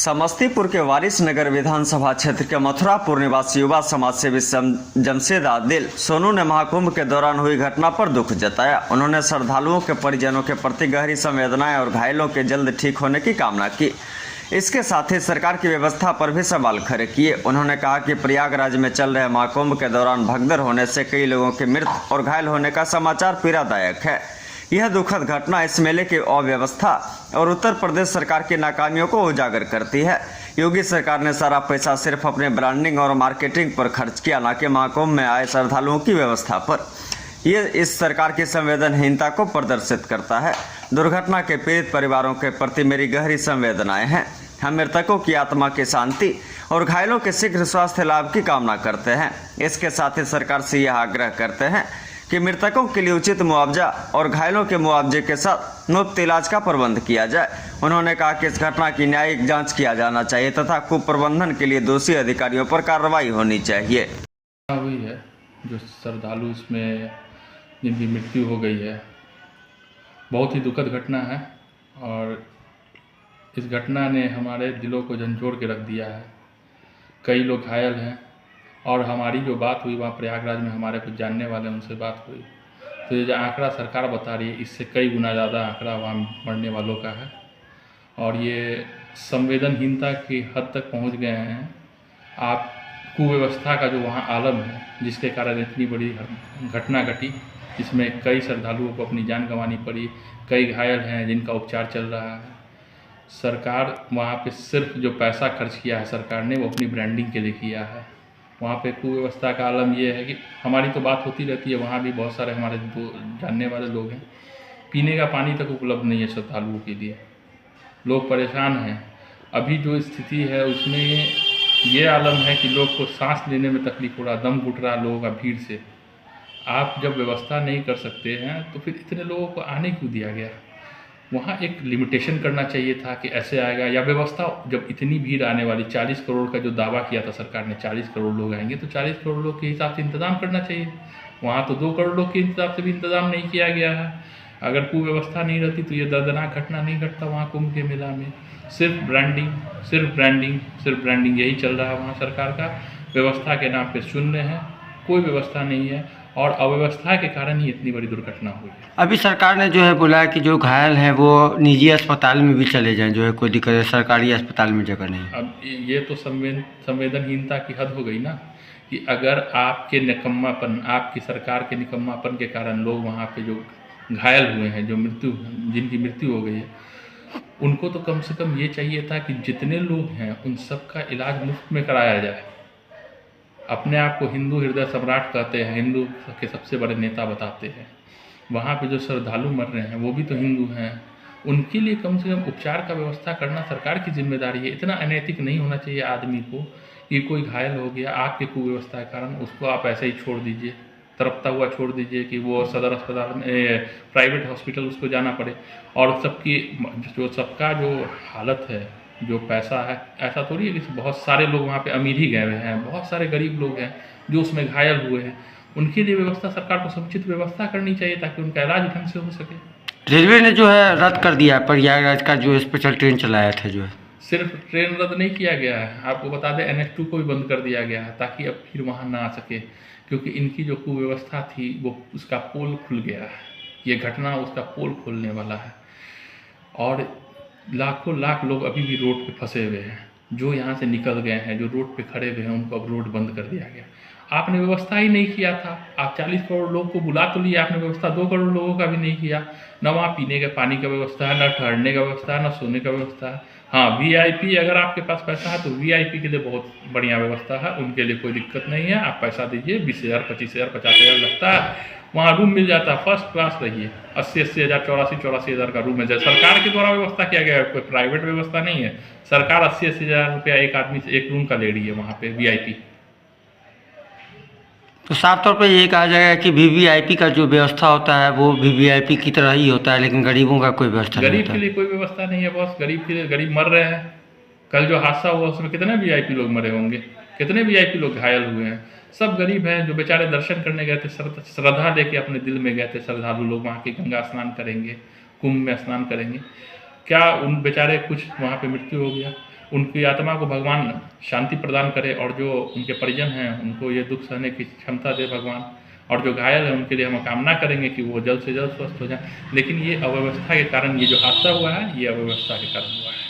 समस्तीपुर के वारिसनगर विधानसभा क्षेत्र के मथुरापुर निवासी युवा समाज सेवी जमशेद आदिल सोनू ने महाकुंभ के दौरान हुई घटना पर दुख जताया। उन्होंने श्रद्धालुओं के परिजनों के प्रति गहरी संवेदनाएं और घायलों के जल्द ठीक होने की कामना की। इसके साथ ही सरकार की व्यवस्था पर भी सवाल खड़े किए। उन्होंने कहा कि प्रयागराज में चल रहे महाकुंभ के दौरान भगदड़ होने से कई लोगों की मृत्यु और घायल होने का समाचार पीड़ादायक है। यह दुखद घटना इस मेले की अव्यवस्था और उत्तर प्रदेश सरकार की नाकामियों को उजागर करती है। योगी सरकार ने सारा पैसा सिर्फ अपने ब्रांडिंग और मार्केटिंग पर खर्च किया, न कि महाकुंभ में आए श्रद्धालुओं की व्यवस्था पर। ये इस सरकार की संवेदनहीनता को प्रदर्शित करता है। दुर्घटना के पीड़ित परिवारों के प्रति मेरी गहरी संवेदनाएं हैं। हम मृतकों की आत्मा की शांति और घायलों के शीघ्र स्वास्थ्य लाभ की कामना करते हैं। इसके साथ ही सरकार से यह आग्रह करते हैं कि मृतकों के लिए उचित मुआवजा और घायलों के मुआवजे के साथ मुफ्त इलाज का प्रबंध किया जाए। उन्होंने कहा कि इस घटना की न्यायिक जांच किया जाना चाहिए तथा कुप्रबंधन के लिए दोषी अधिकारियों पर कार्रवाई होनी चाहिए। हुई है जो श्रद्धालु इसमें जिनकी मृत्यु हो गई है, बहुत ही दुखद घटना है और इस घटना ने हमारे दिलों को झंझोड़ के रख दिया है। कई लोग घायल हैं और हमारी जो बात हुई वहाँ प्रयागराज में हमारे कुछ जानने वाले उनसे बात हुई तो ये जो आंकड़ा सरकार बता रही है इससे कई गुना ज़्यादा आंकड़ा वहाँ मरने वालों का है और ये संवेदनहीनता की हद तक पहुँच गए हैं। आप कुव्यवस्था का जो वहाँ आलम है जिसके कारण इतनी बड़ी घटना घटी, इसमें कई श्रद्धालुओं को अपनी जान गंवानी पड़ी, कई घायल हैं जिनका उपचार चल रहा है। सरकार वहाँ पे सिर्फ जो पैसा खर्च किया है सरकार ने वो अपनी ब्रांडिंग के लिए किया है। वहाँ पे कुव्यवस्था का आलम ये है कि हमारी तो बात होती रहती है, वहाँ भी बहुत सारे हमारे जानने वाले लोग हैं, पीने का पानी तक उपलब्ध नहीं है श्रद्धालुओं के लिए, लोग परेशान हैं। अभी जो स्थिति है उसमें ये आलम है कि लोग को सांस लेने में तकलीफ हो रहा, दम घुट रहा लोगों का भीड़ से। आप जब व्यवस्था नहीं कर सकते हैं तो फिर इतने लोगों को आने क्यों दिया गया? वहाँ एक लिमिटेशन करना चाहिए था कि ऐसे आएगा, या व्यवस्था जब इतनी भीड़ आने वाली 40 करोड़ का जो दावा किया था सरकार ने 40 करोड़ लोग आएंगे तो 40 करोड़ लोग के हिसाब से इंतज़ाम करना चाहिए। वहाँ तो 2 करोड़ लोग के हिसाब से भी इंतज़ाम नहीं किया गया है। अगर कुव्यवस्था नहीं रहती तो ये दर्दनाक घटना नहीं घटता वहाँ कुंभ के मेला में। सिर्फ ब्रांडिंग, सिर्फ ब्रांडिंग, सिर्फ ब्रांडिंग यही चल रहा है वहाँ सरकार का। व्यवस्था के नाम पे शून्य है, कोई व्यवस्था नहीं है और अव्यवस्था के कारण ही इतनी बड़ी दुर्घटना हुई है। अभी सरकार ने जो है बोला है कि जो घायल हैं वो निजी अस्पताल में भी चले जाएं, जो है कोई दिक्कत है, सरकारी अस्पताल में जगह नहीं। अब ये तो संवेदनहीनता की हद हो गई ना कि अगर आपके निकम्मापन, आपकी सरकार के निकम्मापन के कारण लोग वहाँ पे जो घायल हुए हैं, जो जिनकी मृत्यु हो गई है, उनको तो कम से कम ये चाहिए था कि जितने लोग हैं उन सबका इलाज मुफ्त में कराया जाए। अपने आप को हिंदू हृदय सम्राट कहते हैं, हिंदू के सबसे बड़े नेता बताते हैं। वहाँ पे जो श्रद्धालु मर रहे हैं वो भी तो हिंदू हैं, उनके लिए कम से कम उपचार का व्यवस्था करना सरकार की जिम्मेदारी है। इतना अनैतिक नहीं होना चाहिए आदमी को कि कोई घायल हो गया आपके कुव्यवस्था के कारण उसको आप ऐसे ही छोड़ दीजिए, तड़पता हुआ छोड़ दीजिए कि वो सदर अस्पताल में, प्राइवेट हॉस्पिटल उसको जाना पड़े। और सबका जो हालत है, जो पैसा है, ऐसा थोड़ी है कि बहुत सारे लोग वहाँ पे अमीर ही गए हुए हैं, बहुत सारे गरीब लोग हैं जो उसमें घायल हुए हैं। उनके लिए व्यवस्था, सरकार को समुचित व्यवस्था करनी चाहिए ताकि उनका इलाज ढंग से हो सके। रेलवे ने जो है रद्द कर दिया प्रयागराज का जो स्पेशल ट्रेन चलाया था, जो है सिर्फ ट्रेन रद्द नहीं किया गया है, आपको बता दें NH2 को भी बंद कर दिया गया है ताकि अब फिर वहाँ ना आ सके, क्योंकि इनकी जो कुव्यवस्था थी वो उसका पोल खुल गया है। ये घटना उसका पोल खोलने वाला है और लाखों लाख लोग अभी भी रोड पे फंसे हुए हैं। जो यहाँ से निकल गए हैं, जो रोड पे खड़े हुए हैं, उनको अब रोड बंद कर दिया गया। आपने व्यवस्था ही नहीं किया था। आप 40 करोड़ लोग को बुला तो लिया, आपने व्यवस्था 2 करोड़ लोगों का भी नहीं किया। न वहाँ पीने के पानी का व्यवस्था है, न ठहरने का व्यवस्था है, न सोने का व्यवस्था है। हाँ, VIP अगर आपके पास पैसा है तो VIP के लिए बहुत बढ़िया व्यवस्था है, उनके लिए कोई दिक्कत नहीं है। आप पैसा दीजिए, 20,000, 25,000, 50,000 लगता है, वहाँ रूम मिल जाता है, फर्स्ट क्लास रहिए। 80,000, 84,000 का रूम है। जैसे सरकार के द्वारा व्यवस्था किया गया है, कोई प्राइवेट व्यवस्था नहीं है। सरकार 80,000 रुपया एक आदमी से एक रूम का ले रही है वहाँ पे VIP। तो साफ तौर पे ये कहा जाएगा कि VVIP का जो व्यवस्था होता है वो VVIP की तरह ही होता है, लेकिन गरीबों का कोई व्यवस्था नहीं होता। गरीब के लिए कोई व्यवस्था नहीं है बॉस। गरीब के लिए, गरीब मर रहे हैं। कल जो हादसा हुआ उसमें कितने VIP लोग मरे होंगे, कितने VIP लोग घायल हुए हैं। सब गरीब हैं जो बेचारे दर्शन करने गए थे, श्रद्धा लेके अपने दिल में गए थे। श्रद्धालु लोग वहाँ के गंगा स्नान करेंगे, कुंभ में स्नान करेंगे, क्या उन बेचारे कुछ वहाँ पे मृत्यु हो गया? उनकी आत्मा को भगवान शांति प्रदान करे, और जो उनके परिजन हैं उनको ये दुख सहने की क्षमता दे भगवान, और जो घायल है उनके लिए हम कामना करेंगे कि वो जल्द से जल्द स्वस्थ हो जाए। लेकिन ये अव्यवस्था के कारण ये जो हादसा हुआ है, ये अव्यवस्था के कारण हुआ है।